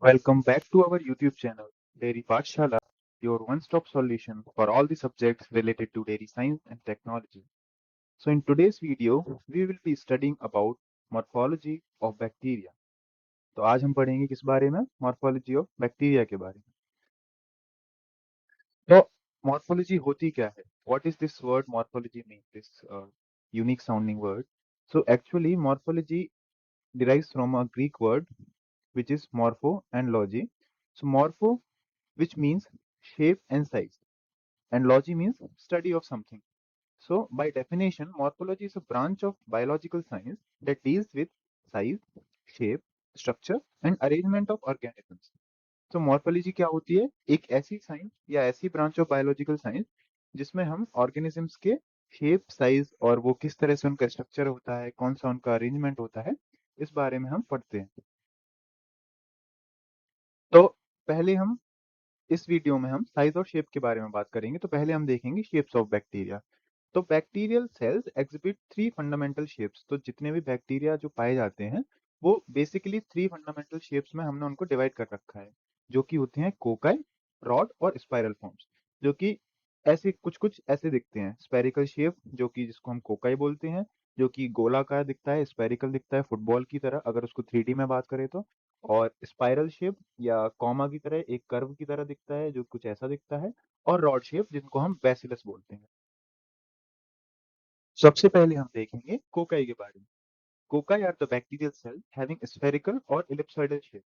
Welcome back to our YouTube channel, Dairy Pathshala, your one-stop solution for all the subjects related to dairy science and technology. So in today's video, we will be studying about morphology of bacteria. तो आज हम पढ़ेंगे किस बारे में? Morphology of bacteria के बारे में. तो morphology होती क्या है? What is this word morphology mean? This unique sounding word. So actually, morphology derives from a Greek word which is morpho and logy. So morpho, which means shape and size, and logy means study of something. So by definition, morphology is a branch of biological science that deals with size, shape, structure and arrangement of organisms. तो morphology क्या होती है? एक ऐसी science या ऐसी branch of biological science जिसमें हम ऑर्गेनिजम्स के शेप, साइज और वो किस तरह से उनका स्ट्रक्चर होता है, कौन सा उनका अरेंजमेंट होता है, इस बारे में हम पढ़ते हैं. तो पहले हम इस वीडियो में हम साइज और शेप के बारे में बात करेंगे. तो पहले हम देखेंगे शेप्स ऑफ बैक्टीरिया. तो bacterial cells exhibit three fundamental shapes. तो जितने भी बैक्टीरिया जो पाए जाते हैं वो बेसिकली थ्री फंडामेंटल शेप्स में हमने उनको डिवाइड कर रखा है, जो कि होते हैं कोकाई, रॉड और स्पाइरल फॉर्म्स. जो कि ऐसे कुछ कुछ ऐसे दिखते हैं. स्पेरिकल शेप जो कि जिसको हम कोकाई बोलते हैं, जो कि गोलाकार दिखता है, स्पेरिकल दिखता है फुटबॉल की तरह अगर उसको 3D में बात करें तो. और स्पाइरल शेप या कॉमा की तरह एक कर्व की तरह दिखता है, जो कुछ ऐसा दिखता है. और रॉड शेप जिनको हम बैसिलस बोलते हैं. सबसे पहले हम देखेंगे कोकाई के बारे में. Cocci are the bacterial cell having spherical और इलिप्सॉइडल शेप.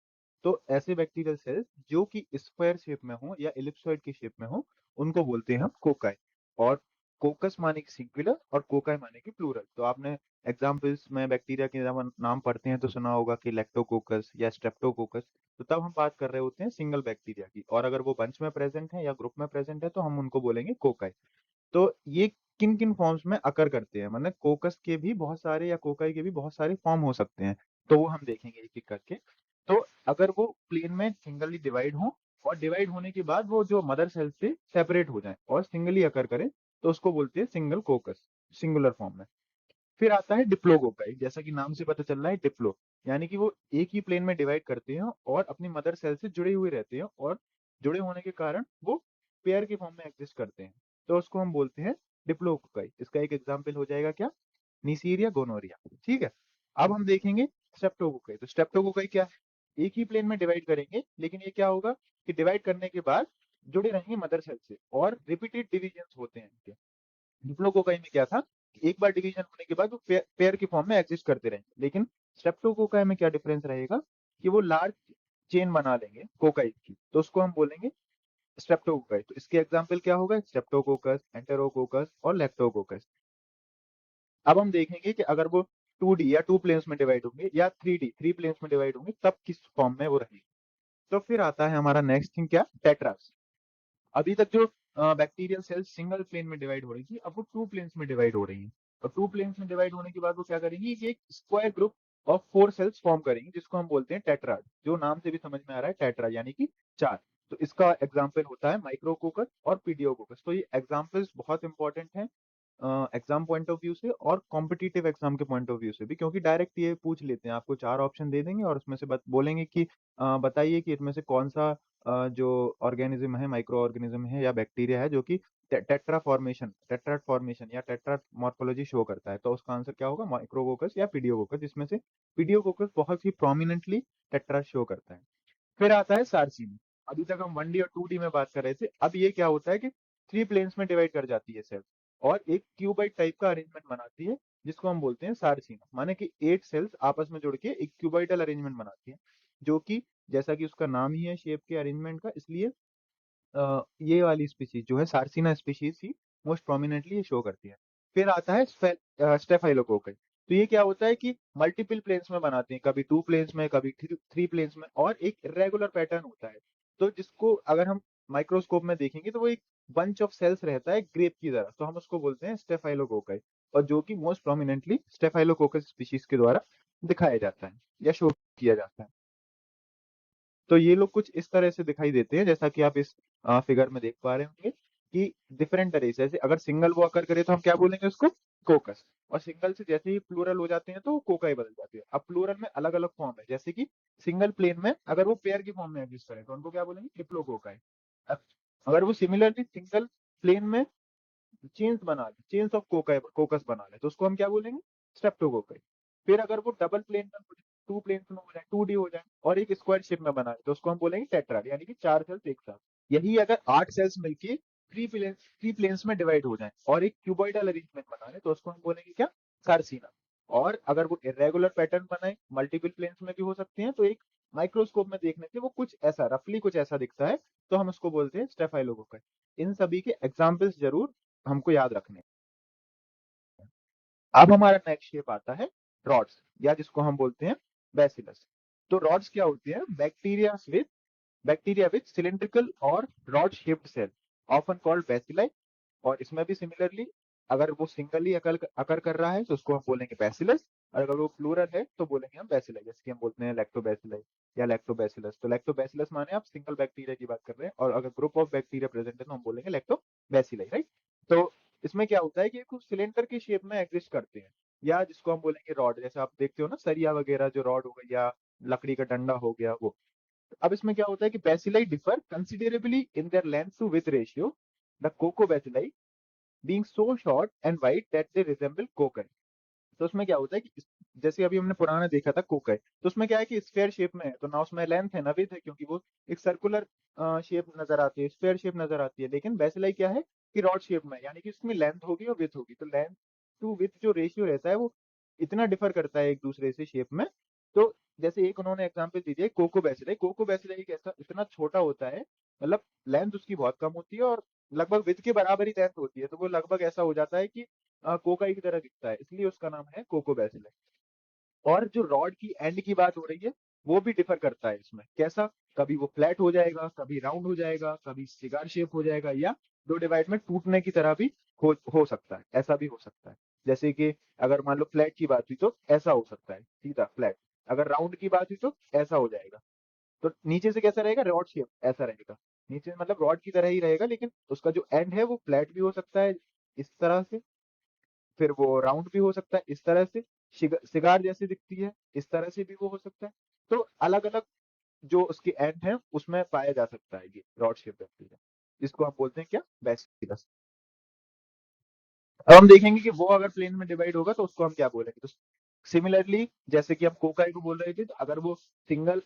तो ऐसे बैक्टीरियल सेल्स जो कि स्क्वायर शेप में हो या इलिप्सॉइड की शेप में हो, उनको बोलते हैं हम कोकाई. और कोकस माने कि सिंगुलर और कोकाई माने कि प्लूरल. तो आपने एग्जाम्पल्स में बैक्टीरिया के जब हम नाम पढ़ते हैं तो सुना होगा कि लैक्टोकोकस या स्ट्रेप्टोकोकस. तो तब हम बात कर रहे होते हैं सिंगल बैक्टीरिया की, और अगर वो बंच में प्रेजेंट है या ग्रुप में प्रेजेंट है तो हम उनको बोलेंगे कोकाई. तो ये किन किन फॉर्म्स में अकर करते हैं, मतलब कोकस के भी बहुत सारे या कोकाई के भी बहुत सारे फॉर्म हो सकते हैं. तो वो हम देखेंगे एक एक करके. तो अगर वो प्लेन में सिंगली डिवाइड हो और डिवाइड होने के बाद वो जो मदर सेल से सेपरेट हो जाए और सिंगली अकर करें, तो उसको बोलते हैं सिंगल कोकस, सिंगुलर फॉर्म में. फिर आता है डिप्लोकोकाई. जैसा कि नाम से पता चल रहा है डिप्लो, यानी कि वो एक ही प्लेन में डिवाइड करते हैं और अपनी मदर सेल से जुड़े हुए रहते हैं, और जुड़े होने के कारण वो पेयर के फॉर्म में एग्जिस्ट करते हैं. तो उसको हम बोलते हैं डिप्लोकोकाई. इसका एक एग्जाम्पल हो जाएगा क्या? नीसीरिया गोनोरिया. ठीक है. अब हम देखेंगे स्ट्रेप्टोकोकाई. तो स्ट्रेप्टोकोकाई क्या है? एक ही प्लेन में डिवाइड करेंगे, लेकिन ये क्या होगा कि डिवाइड करने के बाद जुड़े रहेंगे मदर सेल से और रिपीटेड डिविजन होते हैं इनके. डिप्लोकोकाई में क्या था कि एक बार डिवीजन होने के बाद वो पेयर की फॉर्म में एग्जिस्ट करते रहेंगे. लेकिन स्ट्रेप्टोकोकाई में क्या डिफरेंस रहेगा कि वो लार्ज चेन बना लेंगे कोकाई की, तो उसको हम बोलेंगे स्ट्रेप्टोकोकाई. तो इसके एग्जांपल क्या होगा? स्ट्रेप्टोकोकस, एंटेरोकोकस और लैक्टोकोकस. अब हम देखेंगे कि अगर वो 2D या टू प्लेन्स में डिवाइड होंगे या 3D थ्री प्लेन्स में डिवाइड होंगे, तब किस फॉर्म में वो रहेंगे. तो फिर आता है हमारा नेक्स्ट थिंग क्या? टेट्रास. अभी तक जो बैक्टीरियल सेल्स सिंगल प्लेन में डिवाइड हो रही थी, अब वो टू प्लेन्स में डिवाइड हो रही हैं. और टू प्लेन्स में डिवाइड होने के बाद वो क्या करेंगी कि एक square group of four cells form करेंगी, जिसको हम बोलते हैं टेट्राड. जो नाम से भी समझ में आ रहा है, टेट्रा यानी कि चार. तो इसका एग्जाम्पल होता है माइक्रोकोकस और पीडियोकोकस. तो ये एग्जाम्पल्स बहुत इंपॉर्टेंट हैं एग्जाम पॉइंट ऑफ व्यू से और कॉम्पिटिटिव एग्जाम के पॉइंट ऑफ व्यू से भी, क्योंकि डायरेक्ट ये पूछ लेते हैं. आपको चार ऑप्शन दे देंगे और उसमें से बोलेंगे कि बताइए कि इनमें से कौन सा जो ऑर्गेनिज्म है, माइक्रो ऑर्गेनिज्म है या बैक्टीरिया है जो कि टेट्रा फॉर्मेशन, टेट्राड फॉर्मेशन या टेट्रा मॉर्फोलॉजी शो करता है. तो उसका आंसर क्या होगा? माइक्रोकोकस या पीडियोकोकस, जिसमें से पीडियोकोकस बहुत ही प्रोमिनेंटली टेट्रा शो करता है. फिर आता है सार्सिन. अभी तक हम 1D और 2D में बात कर रहे थे. अब ये क्या होता है कि थ्री प्लेन्स में डिवाइड कर जाती है सेल और एक क्यूबाइड टाइप का अरेंजमेंट बनाती है, जिसको हम बोलते हैं सार्सिन. माने कि 8 सेल्स आपस में जुड़ के एक क्यूबाइडल अरेंजमेंट बनाती है, जो कि जैसा कि उसका नाम ही है शेप के अरेंजमेंट का, इसलिए ये वाली स्पीशीज जो है सार्सिना स्पीशीज ही मोस्ट प्रोमिनेंटली ये शो करती है. फिर आता है स्टेफाइलोकोकाई. तो ये क्या होता है कि मल्टीपल प्लेन्स में बनाते हैं, कभी टू प्लेन्स में, कभी थ्री प्लेन्स में, और एक रेगुलर पैटर्न होता है. तो जिसको अगर हम माइक्रोस्कोप में देखेंगे तो वो एक बंच ऑफ सेल्स रहता है ग्रेप की तरह, तो हम उसको बोलते हैं स्टेफाइलोकोकाई. और जो कि मोस्ट प्रोमिनेंटली स्टेफाइलोकोकस स्पीशीज के द्वारा दिखाया जाता है या शो किया जाता है. तो ये लोग कुछ इस तरह से दिखाई देते हैं, जैसा कि आप इस फिगर में देख पा रहे होंगे. कि डिफरेंट तरह से, जैसे अगर सिंगल वो अकर करे तो हम क्या बोलेंगे उसको, कोकस। और सिंगल से जैसे ही प्लूरल हो जाते हैं तो कोकाई बदल जाती है। अब प्लूरल में अलग अलग फॉर्म है, जैसे कि सिंगल प्लेन में अगर वो पेयर की फॉर्म में एग्जिस्ट करे तो उनको क्या बोलेंगे, डिप्लोकोकाई। अब अगर वो सिमिलरली सिंगल प्लेन में चेन्स बना ले, चेन्स ऑफ कोकस बना ले, तो उसको हम क्या बोलेंगे, स्ट्रेप्टोकोकाई। फिर अगर वो डबल प्लेन में हो जाए, टू प्लेन में हो जाए, 2D हो जाए और एक स्क्वायर शेप में बना ले, तो उसको हम बोलेंगे टेट्राड, यानी कि 4 सेल्स एक साथ। यही अगर 8 सेल्स मिलके थ्री प्लेन्स में डिवाइड हो जाए और एक क्यूबॉइडल अरेंजमेंट बना ले, तो उसको हम बोलेंगे क्या, सार्सीना। और अगर वो इरेगुलर पैटर्न बनाए, मल्टीपल प्लेन्स में भी हो सकते हैं, तो एक माइक्रोस्कोप में देखने से वो कुछ ऐसा, रफली कुछ ऐसा दिखता है, तो हम उसको बोलते हैं स्टेफाइलोकोकाई। इन सभी के एग्जाम्पल्स जरूर हमको याद रखने हैं। अब हमारा नेक्स्ट शेप आता है रॉड्स, या जिसको हम बोलते हैं बैसिलस। तो रॉड्स क्या होती है, बैक्टीरिया विथ सिलिंड्रिकल और rod shaped cell, often called bacilli. और इसमें भी सिमिलरली, अगर वो सिंगली अकर अकर कर रहा है तो उसको हम बोलेंगे बैसिलस, और अगर वो प्लूरल है तो बोलेंगे हम बैसिलाई, जैसे कि हम बोलते हैं लैक्टोबैसिलाई या लैक्टोबैसिलस। तो लैक्टोबैसिलस माने आप सिंगल बैक्टीरिया की बात कर रहे हैं, और अगर ग्रुप ऑफ बैक्टीरिया प्रेजेंट है तो हम बोलेंगे लैक्टोबैसिलाई, राइट। तो इसमें क्या होता है कि कुछ सिलेंडर की शेप में एग्जिस्ट करते हैं, या जिसको हम बोलेंगे रॉड, जैसे आप देखते हो ना सरिया वगैरह, जो रॉड हो गई या लकड़ी का डंडा हो गया वो। अब इसमें क्या होता है कि bacilli differ considerably in their length to with ratio, the coccobacilli being so short and wide that they resemble cocci. तो उसमें क्या होता है कि जैसे अभी हमने पुराना देखा था कोकाई, तो उसमें क्या है कि स्फेयर शेप में है, तो ना उसमें लेंथ है ना विड्थ है, क्योंकि वो एक सर्कुलर शेप नजर आती है, स्फेयर शेप नजर आती है। लेकिन बैसिलाई क्या है कि रॉड शेप में है, यानी कि उसमें लेंथ होगी और विड्थ होगी, तो लेंथ टू विड्थ जो रेशियो रहता है वो इतना डिफर करता है एक दूसरे से शेप में। तो जैसे एक उन्होंने एग्जांपल दी है कोको बैसिलाई एक ऐसा इतना छोटा होता है, मतलब लेंथ उसकी बहुत कम होती है और लगभग विड्थ के बराबर ही लेंथ होती है, तो वो लगभग ऐसा हो जाता है कि कोकाई की तरह दिखता है, इसलिए उसका नाम है कोको बैसिलस। और जो रॉड की एंड की बात हो रही है, वो भी डिफर करता है इसमें, कैसा, कभी वो फ्लैट हो जाएगा, कभी राउंड हो जाएगा, कभी सिगार शेप हो जाएगा, या दो डिवाइड में टूटने की तरह भी हो सकता है, ऐसा भी हो सकता है। जैसे कि अगर मान लो फ्लैट की बात हुई तो ऐसा हो सकता है, सीधा फ्लैट। अगर राउंड की बात हुई तो ऐसा हो जाएगा। तो नीचे से कैसा रहेगा, रॉड शेप ऐसा रहेगा, नीचे मतलब रॉड की तरह ही रहेगा, लेकिन उसका जो एंड है वो फ्लैट भी हो सकता है इस तरह से, फिर वो राउंड भी हो सकता है इस तरह से, सिगार जैसी दिखती है इस तरह से भी वो हो सकता है। तो अलग अलग जो उसके एंड है उसमें पाया जा सकता है ये रॉड शेप बैक्टीरिया, जिसको हम बोलते हैं क्या, बैसिलस। अब हम देखेंगे कि वो अगर प्लेन में डिवाइड होगा तो उसको हम क्या बोलेंगे। तो सिमिलरली जैसे कि हम कोकाई को बोल रहे थे, तो अगर वो सिंगल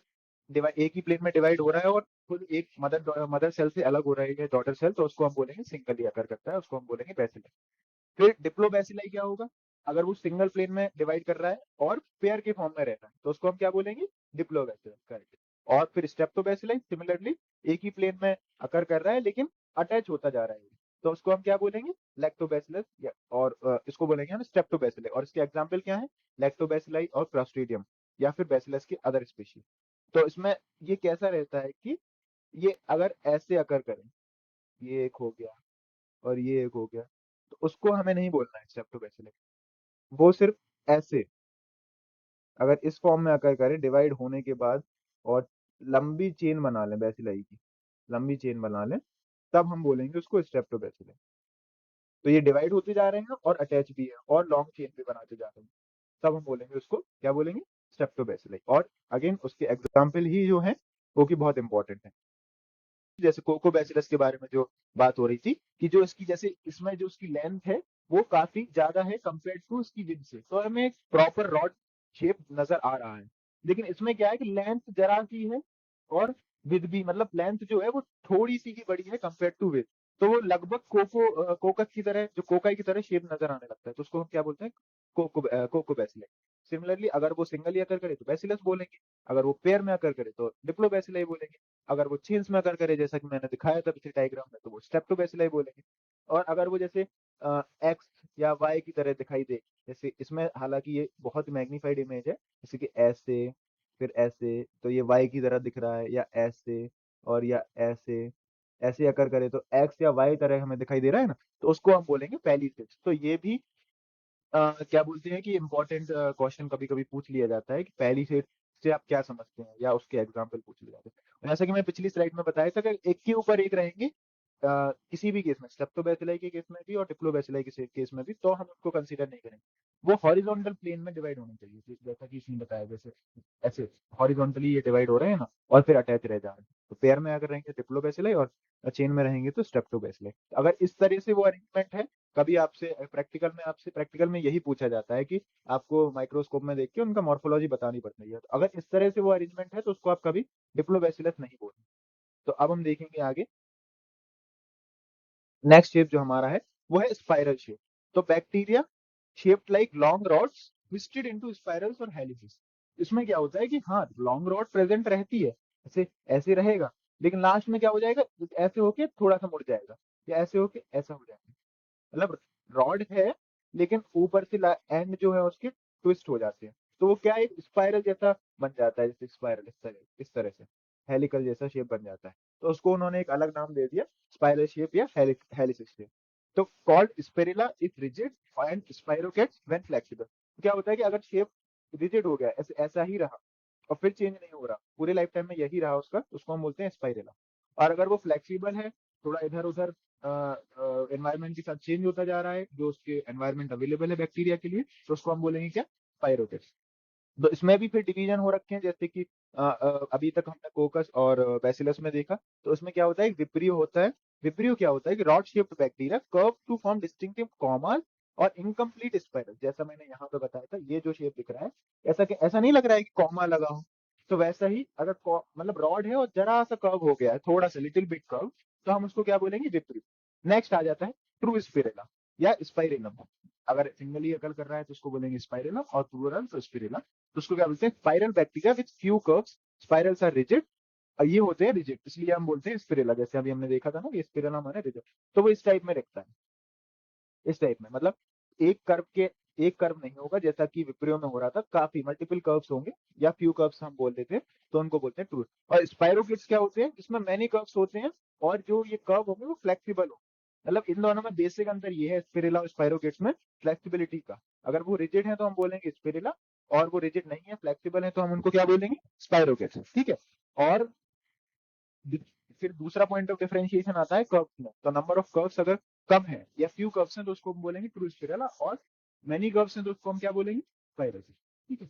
डिवाइड एक ही प्लेन में डिवाइड हो रहा है और खुद एक मदर सेल से अलग हो रही है डॉटर सेल, तो उसको हम बोलेंगे सिंगली अकर करता है, उसको हम बोलेंगे बैसिलस। फिर डिप्लोबैसिलाई क्या होगा, अगर वो सिंगल प्लेन में डिवाइड कर रहा है और पेयर के फॉर्म में रहता है, तो उसको हम क्या बोलेंगे, डिप्लोबैसिलाई, करेक्ट। और फिर स्टेप्टोबैसिलाई सिमिलरली एक ही प्लेन में अकर कर रहा है लेकिन अटैच होता जा रहा है, तो उसको हम क्या बोलेंगे, लैक्टोबैसिलस, या और इसको बोलेंगे हम स्टेप्टोबैसिलाई। और इसके एग्जाम्पल क्या है, लैक्टोबैसिलाई और क्लॉस्ट्रीडियम, या फिर बैसिलस के अदर स्पीशीज। तो इसमें ये कैसा रहता है कि ये अगर ऐसे अकर करें, ये एक हो गया और ये एक हो गया, तो उसको हमें नहीं बोलना है स्टेप्टोबैसिलस। वो सिर्फ ऐसे अगर इस फॉर्म में अकर करे डिवाइड होने के बाद, और लंबी चेन बना लें बैसिलाई की, लंबी चेन बना लें, तब हम बोलेंगे उसको स्टेप्टोबैसिलस। तो ये डिवाइड होते जा रहे हैं और अटैच भी है और लॉन्ग चेन भी बनाते जा रहे हैं, तब हम बोलेंगे उसको क्या बोलेंगे, स्टेप्टोबैसिलाई। और अगेन उसके एग्जाम्पल ही जो है वो की बहुत इंपॉर्टेंट है। जैसे कोको बैसिलस के बारे में जो बात हो रही थी कि जो इसकी जैसे इसमें जो उसकी लेंथ है वो काफी ज्यादा है कंपेयर टू इसकी विड्थ से, तो हमें एक प्रॉपर रॉड शेप नजर आ रहा है। लेकिन इसमें क्या है कि लेंथ जरा सी है और विड्थ भी, मतलब लेंथ जो है वो थोड़ी सी ही बड़ी है कंपेयर टू विड्थ, तो वो लगभग कोकस की तरह, जो कोकाई की तरह शेप नजर आने लगता है, तो उसको हम क्या बोलते हैं, कोको बैसिलस। सिमिलरली अगर वो सिंगल अकर करे तो बैसिलस बोलेंगे, अगर वो पेयर में अकर करे तो डिप्लोबैसिलाई बोलेंगे, अगर वो चेन्स में अगर करे जैसा कि मैंने दिखाया था पिछले डायग्राम में, तो वो स्टेप्टोबैसिलाई बोलेंगे। और अगर वो जैसे एक्स या वाई की तरह दिखाई दे, जैसे इसमें हालांकि ये बहुत मैग्नीफाइड इमेज है, जैसे कि ऐसे फिर ऐसे, तो ये वाई की तरह दिख रहा है, या ऐसे और या ऐसे, ऐसे अकर करे तो एक्स या वाई तरह हमें दिखाई दे रहा है ना, तो उसको हम बोलेंगे पहली स्टेज। तो ये भी क्या बोलते हैं कि इंपॉर्टेंट क्वेश्चन कभी कभी पूछ लिया जाता है कि पहली सेट से आप क्या समझते हैं, या उसके एग्जाम्पल पूछ लिए जाते हैं। जैसा कि मैं पिछली स्लाइड में बताया था कि एक के ऊपर एक रहेंगे, किसी भी केस में, स्ट्रेप्टोबैसिलाई के केस में भी और डिप्लोबैसिलाई के केस में भी, तो हम उसको कंसीडर नहीं करेंगे। वो हॉरिजॉन्टल प्लेन में डिवाइड होनी चाहिए, जैसा कि इसने बताया, जैसे ऐसे हॉरिजॉन्टली ये डिवाइड हो रहे हैं ना, और फिर अटैच रह जा रहे हैं। तो पेयर में अगर रहेंगे डिप्लोबैसिलाई और चेन में रहेंगे तो स्ट्रेप्टोबैसिलाई। अगर इस तरह से वो अरेंजमेंट है, कभी आपसे प्रैक्टिकल में यही पूछा जाता है कि आपको माइक्रोस्कोप में देख के उनका मॉर्फोलॉजी बतानी पड़ती है। तो अगर इस तरह से वो अरेंजमेंट है तो उसको आप कभी डिप्लोबैसिलस नहीं बोलेंगे। तो अब हम देखेंगे आगे, नेक्स्ट शेप जो हमारा है वो है स्पाइरल शेप। तो bacteria shaped like long rods twisted into spirals और हेलिसेस। इसमें क्या होता है कि हाँ, लॉन्ग रॉड प्रेजेंट रहती है, ऐसे ऐसे रहेगा, लेकिन लास्ट में क्या हो जाएगा, ऐसे होके थोड़ा सा मुड़ जाएगा, या ऐसे होके ऐसा हो जाएगा। मतलब रॉड है, लेकिन ऊपर से एंड जो है उसके ट्विस्ट हो जाते हैं, तो वो क्या है, एक स्पाइरल जैसा बन जाता है, जैसे स्पाइरल इस तरह से हेलिकल जैसा शेप बन जाता है। तो उसको उन्होंने एक अलग नाम दे दिया, स्पाइरल शेप या हेलिक्स शेप। तो called spirilla if rigid and spirochaetes when flexible. क्या होता है कि अगर शेप रिजिड हो गया, ऐसे ऐसा ही रहा और फिर चेंज नहीं हो रहा, पूरे लाइफ टाइम में यही रहा उसका, तो उसको हम बोलते हैं स्पाइरेला। और अगर वो फ्लेक्सिबल है, थोड़ा इधर उधर एनवायरनमेंट के साथ चेंज होता जा रहा है, जो उसके एनवायरनमेंट अवेलेबल है बैक्टीरिया के लिए, तो उसको हम बोलेंगे क्या, स्पाइरोकेट्स। तो इसमें भी फिर डिवीजन हो रखे हैं, जैसे कि अभी तक हमने कोकस और बैसिलस में देखा। तो उसमें क्या होता है, विब्रियो होता है। विब्रियो क्या होता है कि rod shaped bacteria curve to form distinctive common और इनकम्प्लीट स्पाइरल, जैसा मैंने यहाँ पे बताया था, ये जो शेप दिख रहा है, ऐसा नहीं लग रहा है कि कॉमा लगा हो। तो वैसा ही अगर मतलब रॉड है और जरा सा कर्व हो गया है, थोड़ा सा लिटिल बिट कर्व, तो हम उसको क्या बोलेंगे, विब्रियो। नेक्स्ट आ जाता है ट्रू स्पिरेला या स्पाइरेलम। अगर सिंगली अकल कर रहा है तो उसको बोलेंगे स्पाइरेलम, और प्लूरल तो स्पिरेला। तो उसको क्या बोलते हैं, spiral bacteria with few curves, spirals are rigid. ये होते हैं रिजिड, इसलिए हम बोलते हैं स्पिरेला। जैसे अभी हमने देखा था ना, ये स्पिरेला माने रिजिड। तो वो इस टाइप में रखता है, इस टाइप में, मतलब एक कर्व नहीं होगा जैसा कि विप्रियो में हो रहा था, काफी मल्टीपल कर्व्स होंगे, या फ्यू कर्व्स हम बोल देते हैं, तो उनको बोलते हैं ट्रू। और स्पाइरोकिट्स क्या होते हैं, जिसमें मैनी कर्व्स होते हैं, और जो ये कर्व होंगे वो फ्लेक्सिबल हो। मतलब इन दोनों में बेसिक अंतर ये है, स्पिरेला और स्पाइरोकिट्स में, फ्लेक्सिबिलिटी का। अगर वो रिजिड है तो हम बोलेंगे स्पिरेला, और वो रिजिड नहीं है, फ्लेक्सिबल है, तो हम उनको क्या बोलेंगे, स्पाइरोकिट्स। ठीक है। और फिर दूसरा पॉइंट ऑफ डिफरेंशिएशन आता है कर्व्स में। तो नंबर ऑफ कर्व्स अगर कम है या फ्यू कर्व्स हैं तो उसको हम बोलेंगे ट्रू स्पिरेला, और मेनी कर्व्स हैं तो उसको हम क्या बोलेंगे, स्पाइरल। ठीक है।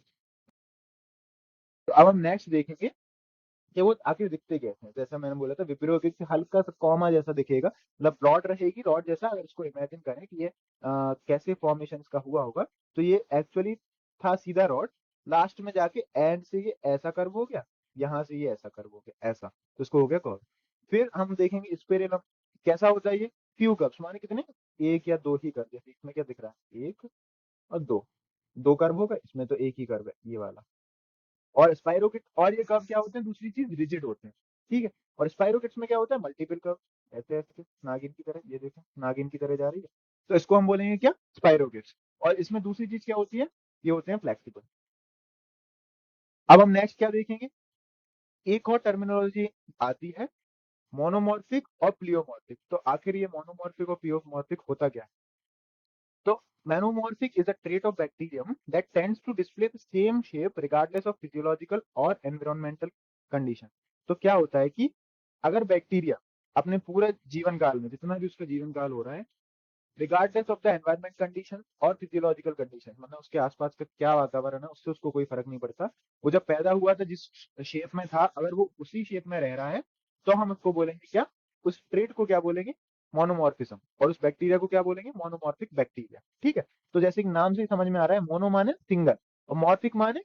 तो अब हम नेक्स्ट देखेंगे कि वो आखिर दिखते कैसे हैं। जैसा मैंने बोला था, विब्रियो से हल्का सा कॉमा जैसा दिखेगा, मतलब रॉड रहेगी, रॉड जैसा। अगर इसको इमेजिन करें कि ये कैसे फॉर्मेशन का हुआ होगा, तो ये एक्चुअली था सीधा रॉड, लास्ट में जाके एंड से ये ऐसा कर्व हो गया, यहाँ से ये ऐसा कर्व हो गया, ऐसा, तो इसको हो गया कर्व। फिर हम देखेंगे स्पिरेलम, कैसा होता है ये, फ्यू कर्व्स, माने कितने, एक या दो ही कर्व। जैसे इसमें क्या दिख रहा है, एक और दो, दो कर्व होगा, इसमें तो एक ही कर्व है, ये वाला। और स्पाइरोकिट और ये कर्व क्या होते हैं, दूसरी चीज रिजिड होते हैं। ठीक है। और स्पाइरोकिट्स में क्या होता है, मल्टीपल कर्व, ऐसे ऐसे नागिन की तरह, ये देखो नागिन की तरह जा रही है, तो इसको हम बोलेंगे क्या, स्पाइरोकिट्स। और इसमें दूसरी चीज क्या होती है, ये होते हैं फ्लेक्सिबल। अब हम नेक्स्ट क्या देखेंगे, एक और टर्मिनोलॉजी आती है, मोनोमॉर्फिक और प्लियोमॉर्फिक। तो आखिर ये मोनोमॉर्फिक और प्लियोमॉर्फिक होता क्या है। तो monomorphic is a trait of bacterium that tends to display the same shape regardless of physiological और environmental condition। तो क्या होता है कि अगर बैक्टीरिया अपने पूरे जीवन काल में, जितना भी उसका जीवन काल हो रहा है, regardless of the environment condition और फिजियोलॉजिकल कंडीशन, मतलब उसके आसपास का क्या वातावरण है उससे उसको कोई फर्क नहीं पड़ता, वो जब पैदा हुआ था जिस शेप में था, अगर वो उसी शेप में रह रहा है, तो हम उसको बोलेंगे क्या, उस ट्रेट को क्या बोलेंगे, मोनोमॉर्फिज्म। और उस बैक्टीरिया को क्या बोलेंगे, मोनोमॉर्फिक बैक्टीरिया। ठीक है। तो जैसे कि नाम से ही समझ में आ रहा है, मोनो माने सिंगल, और मॉर्फिक माने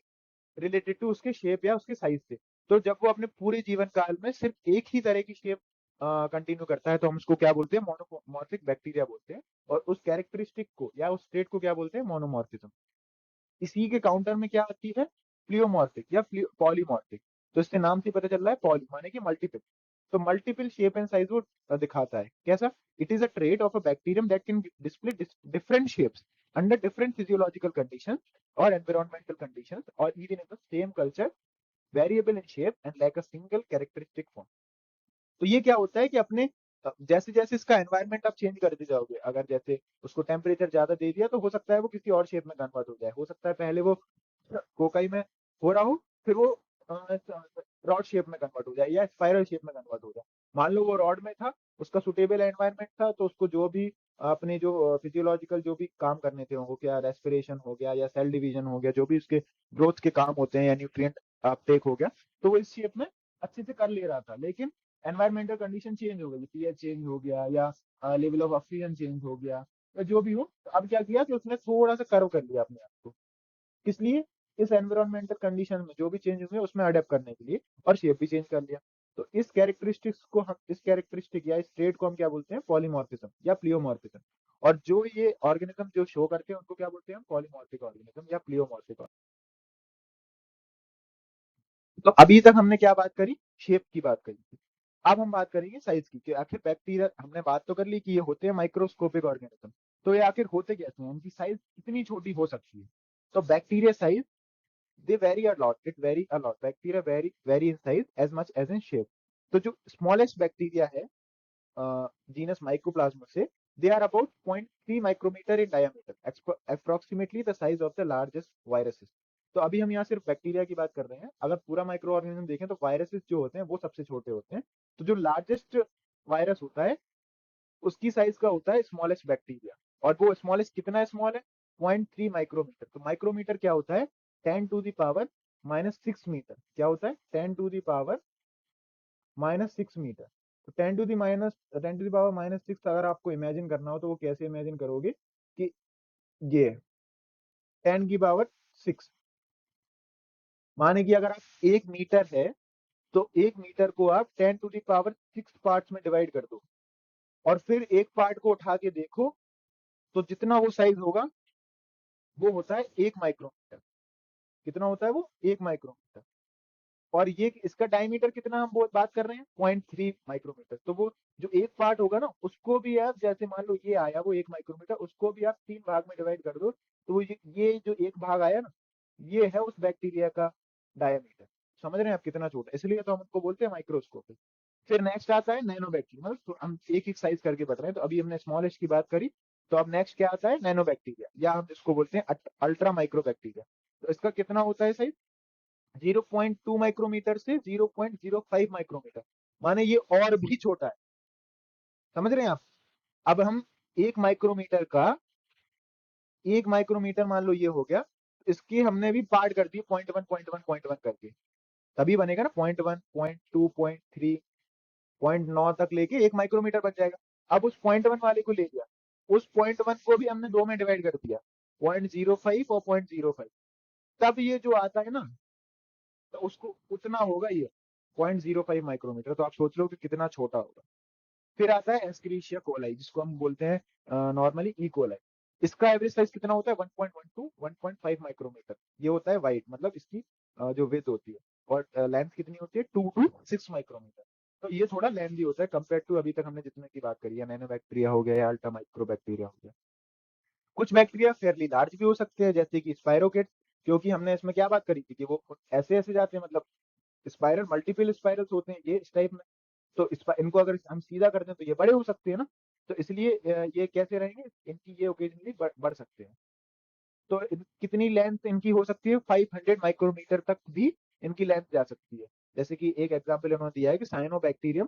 रिलेटेड टू उसके शेप या उसके साइज से। तो जब वो अपने पूरे जीवन काल में सिर्फ एक ही तरह की शेप कंटिन्यू करता है, तो हम उसको क्या बोलते हैं, मोनोमॉर्फिक बैक्टीरिया बोलते हैं। और उस कैरेक्टरिस्टिक को या उस ट्रेट को क्या बोलते हैं, मोनोमॉर्फिज्म। इसी के काउंटर में क्या आती है, प्लियोमॉर्फिक या पॉलीमॉर्फिक। तो इसके नाम से पता चल रहा है, पॉली माने कि मल्टीपल। तो मल्टीपल शेप एंड साइज वो दिखाता है, कैसा, it is a trait of a bacterium that can display different shapes under different physiological conditions और एनवायरमेंटल कंडीशंस, और even in the same culture, variable in shape and like a single characteristic form. तो ये क्या होता है कि अपने जैसे जैसे इसका एनवायरनमेंट आप चेंज करते जाओगे, अगर जैसे उसको टेम्परेचर ज्यादा दे दिया, तो हो सकता है वो किसी और शेप में कन्वर्ट हो जाए। हो सकता है पहले वो कोकाई में हो रहा हो, फिर वो रॉड शेप में कन्वर्ट हो जाए या स्पाइरल शेप में कन्वर्ट हो जाए। मान लो वो रॉड में था, उसका सुटेबल एनवायरनमेंट था, तो उसको जो भी अपने जो फिजियोलॉजिकल जो भी काम करने थे, वो क्या रेस्पिरेशन हो गया या सेल डिवीजन हो गया, जो भी उसके ग्रोथ के काम होते हैं या न्यूट्रिएंट अपटेक हो गया, तो वो इस शेप में अच्छे से कर ले रहा था। लेकिन एनवायरमेंटल कंडीशन चेंज हो गई, पीएच चेंज हो गया या लेवल ऑफ ऑक्सीजन चेंज हो गया या जो भी हो, तो अब क्या किया कि उसने थोड़ा सा कर्व कर लिया अपने आप को। किस लिए? इस एनवायरमेंटल कंडीशन में जो भी चेंज हुए उसमें अडेप्ट करने के लिए, और शेप भी चेंज कर लिया। तो इस कैरेक्टरिस्टिक या इस ट्रेड को हम क्या बोलते हैं? पॉलीमॉर्फिज्म या प्लियोमॉर्फिज्म। और जो ये ऑर्गेनिज्म जो शो करते हैं उनको क्या बोलते हैं? हम पॉलीमॉर्फिक ऑर्गेनिज्म या प्लियोमॉर्फिक। तो अभी तक हमने क्या बात करी? शेप की बात करी थी। अब हम बात करेंगे साइज की, कि आखिर बैक्टीरिया, हमने बात तो कर ली कि ये होते हैं माइक्रोस्कोपिक ऑर्गेनिज्म, तो ये आखिर होते कैसे हैं, इनकी साइज कितनी छोटी हो सकती है? तो bacteria size, they vary a lot, it vary a lot, bacteria vary in size as much as in shape। तो जो स्मॉलेस्ट बैक्टीरिया है जीनस माइकोप्लाज्मा से, they are about 0.3 micrometer in diameter, approximately the size of the largest viruses। तो अभी हम यहाँ सिर्फ bacteria की बात कर रहे हैं, अगर पूरा माइक्रो ऑर्गेनिज्म देखें तो वायरसेस जो होते हैं वो सबसे छोटे होते हैं। तो जो लार्जेस्ट वायरस होता है उसकी साइज का होता है स्मॉलेस्ट बैक्टीरिया, और वो स्मॉलेस्ट कितना स्मॉल है? 0.3 माइक्रोमीटर। तो माइक्रोमीटर क्या होता है? 10⁻⁻�6 मीटर। क्या होता है? 10⁻⁻�6 मीटर। तो 10⁻⁻⁶ अगर आपको इमेजिन करना हो तो वो कैसे इमेजिन करोगे कि ये 10⁻⁶, माने कि अगर आप 1 मीटर है तो 1 मीटर को आप 10⁻⁶ पार्ट्स में डिवाइड कर दो, और फिर एक पार्ट को उठा के देखो, तो जितना वो साइज होगा वो होता है 1 माइक्रोमीटर। कितना होता है वो? 1 माइक्रोमीटर। और ये इसका डायमीटर कितना हम बात कर रहे हैं? 0.3 माइक्रोमीटर। तो वो जो एक पार्ट होगा ना, उसको भी आप, जैसे मान लो ये आया वो 1 माइक्रोमीटर, उसको भी आप 3 भाग में डिवाइड कर दो, तो वो ये जो एक भाग आया ना, ये है उस बैक्टीरिया का डायमीटर। समझ रहे हैं आप कितना छोटा? इसलिए तो हम उसको बोलते हैं माइक्रोस्कोपिक। फिर नेक्स्ट आता है नैनो बैक्टीरिया। मतलब तो हम एक एक साइज करके बढ़ रहे हैं, तो अभी हमने स्मॉलेस्ट की बात करी, तो अब नेक्स्ट क्या आता है? नैनो बैक्टीरिया, या हम इसको बोलते हैं अल्ट्रा माइक्रो बैक्टीरिया। तो इसका कितना होता है साइज? 0.2 माइक्रोमीटर से 0.05 माइक्रोमीटर, माने ये और भी छोटा है। समझ रहे हैं आप? अब हम एक माइक्रोमीटर का, 1 माइक्रोमीटर मान लो ये हो गया, इसकी हमने भी पार्ट कर दिए 0.1 करके, तभी बनेगा ना 0.1, 0.2, 0.3, 0.9 तक लेके 1 माइक्रोमीटर बन जाएगा। अब उस 0.1 वाले को ले लिया, उस 0.1 को भी हमने दो में डिवाइड कर दिया, 0.05 और 0.05, तब ये जो आता है ना, तो उसको उतना होगा ये 0.05 माइक्रोमीटर। तो आप सोच लो कि कितना छोटा होगा। फिर आता है एस्क्रीशिया कोलाई, जिसको हम बोलते हैं नॉर्मली ई कोलाई। इसका एवरेज साइज कितना होता है? 1.1 टू 1.5 माइक्रोमीटर। ये होता है वाइड, मतलब इसकी जो विड्थ होती है, और लेंथ कितनी होती है? 2 to 6 माइक्रोमीटर। तो ये थोड़ा लेंथी होता है कंपेयर टू अभी तक हमने जितने की बात करी है, नैनो बैक्टीरिया हो गया या अल्ट्रा माइक्रो बैक्टीरिया हो गया। कुछ बैक्टीरिया फेयरली लार्ज भी हो सकते हैं, जैसे कि स्पाइरोकेट, क्योंकि हमने इसमें क्या बात करी थी कि वो ऐसे ऐसे जाते हैं, मतलब स्पाइरल, मल्टीपल स्पाइरल्स होते हैं ये इस टाइप में। तो इनको अगर हम सीधा कर दें तो ये बड़े हो सकते हैं ना, तो इसलिए ये कैसे रहेंगे? इनकी ये ओकेजनली बढ़ सकते हैं। तो कितनी लेंथ इनकी हो सकती है? 500 माइक्रोमीटर तक भी इनकी लेंथ जा सकती है। जैसे कि एक एग्जांपल उन्होंने दिया है कि साइनोबैक्टीरियम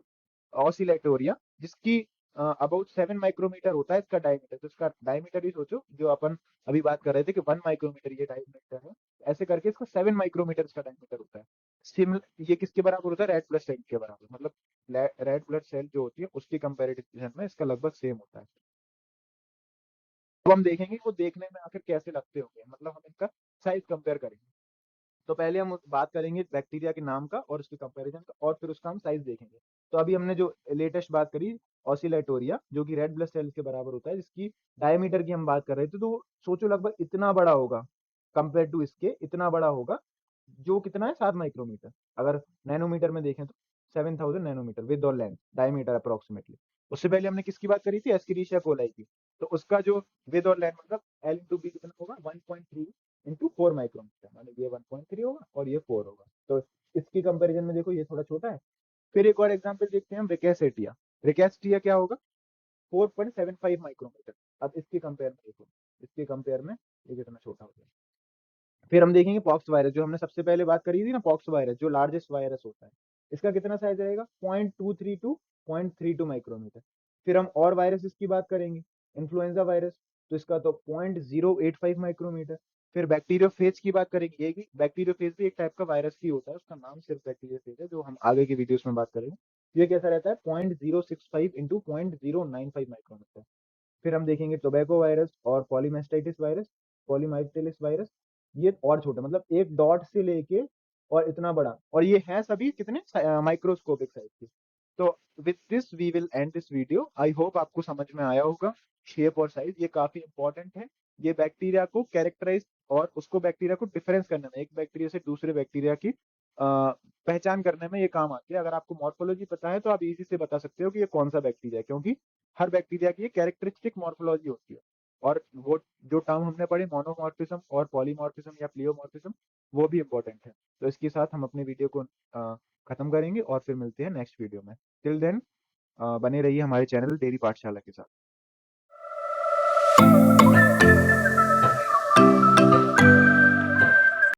ऑसिलेटोरिया, जिसकी अबाउट 7 माइक्रोमीटर होता है इसका डायमीटर। तो इसका डायमीटर ही सोचो, जो अपन अभी बात कर रहे थे कि 1 माइक्रोमीटर ये डायमीटर है, ऐसे करके इसका 7 माइक्रोमीटर इसका डायमीटर होता है। सिमिलर, ये किसके बराबर होता है? रेड ब्लड सेल के बराबर। मतलब रेड ब्लड सेल जो होती है उसकी कंपेरिजन में इसका लगभग सेम होता है। तो हम देखेंगे वो देखने में आखिर कैसे लगते होंगे, मतलब हम इनका साइज कंपेयर करेंगे। तो पहले हम बात करेंगे बैक्टीरिया के नाम का और उसके कंपैरिजन का, और फिर उसका हम साइज देखेंगे। तो अभी हमने जो लेटेस्ट बात करी ऑसिलेटोरिया, जो कि रेड ब्लड सेल्स के बराबर होता है, जिसकी डायमीटर की हम बात कर रहे थे, तो सोचो लगभग इतना बड़ा होगा, कंपेयर टू इसके इतना बड़ा होगा, जो कितना है? 7 माइक्रोमीटर। अगर नैनोमीटर में देखें तो 7000 नैनोमीटर विद और लेंथ, डायमीटर अप्रोक्सीमेटली। उससे पहले हमने किसकी बात करी थी? एस्केरिशिया कोलाई की। तो उसका जो विद और लेंथ, मतलब एल इंटू बी कितना होगा? 1.3 into 4 माइक्रोमीटर, माने ये 1.3 होगा और ये 4 होगा। तो इसकी कंपैरिजन में देखो ये थोड़ा छोटा है। फिर एक और एग्जांपल देखते हैं हम, रिकेसेटिया। रिकेसेटिया क्या होगा? 4.75 माइक्रोमीटर। अब इसके कंपेयर में देखो, इसके कंपेयर में ये कितना छोटा हो गया। फिर हम देखेंगे पॉक्स वायरस, जो हमने सबसे पहले बात करी थी ना, पॉक्स वायरस जो लार्जेस्ट वायरस होता है। इसका कितना साइज रहेगा 0.23 टू 0.32 माइक्रोमीटर। फिर हम और वायरसेस की बात करेंगे, इन्फ्लुएंजा वायरस, तो इसका तो 0.085 माइक्रोमीटर। फिर बैक्टीरियोफेज की बात करेंगे, ये भी बैक्टीरियोफेज भी एक टाइप का वायरस ही होता है, उसका नाम सिर्फ बैक्टीरियोफेज है, जो हम आगे की वीडियोस में बात करेंगे। ये कैसा रहता है 0.065 इंटू 0.095 माइक्रोमीटर। फिर हम देखेंगे टोबैको वायरस और पॉलीमास्टाइटिस वायरस, पॉलीमाइटेलिस वायरस, ये और छोटा, मतलब एक डॉट से लेके और इतना बड़ा, और ये है सभी कितने माइक्रोस्कोपिक साइज के। तो with this we will end this video. I hope आपको समझ में आया होगा। शेप और साइज ये काफी इंपॉर्टेंट है, ये बैक्टीरिया को कैरेक्टराइज और उसको बैक्टीरिया को डिफरेंस करने में, एक बैक्टीरिया से दूसरे बैक्टीरिया की पहचान करने में ये काम आती है। अगर आपको मॉर्फोलॉजी पता है तो आप इजी से बता सकते हो कि ये कौन सा बैक्टीरिया है, क्योंकि हर बैक्टीरिया की एक कैरेक्टरिस्टिक मॉर्फोलॉजी होती है। और वो जो टर्म हमने पढ़े मोनोमॉर्फिज्म और पॉलीमॉर्फिज्म या प्लियोमॉर्फिज्म, वो भी इंपॉर्टेंट है। तो इसके साथ हम अपने वीडियो को खत्म करेंगे और फिर मिलते हैं नेक्स्ट वीडियो में। टिल देन बने रहिए हमारे चैनल डेयरी पाठशाला के साथ।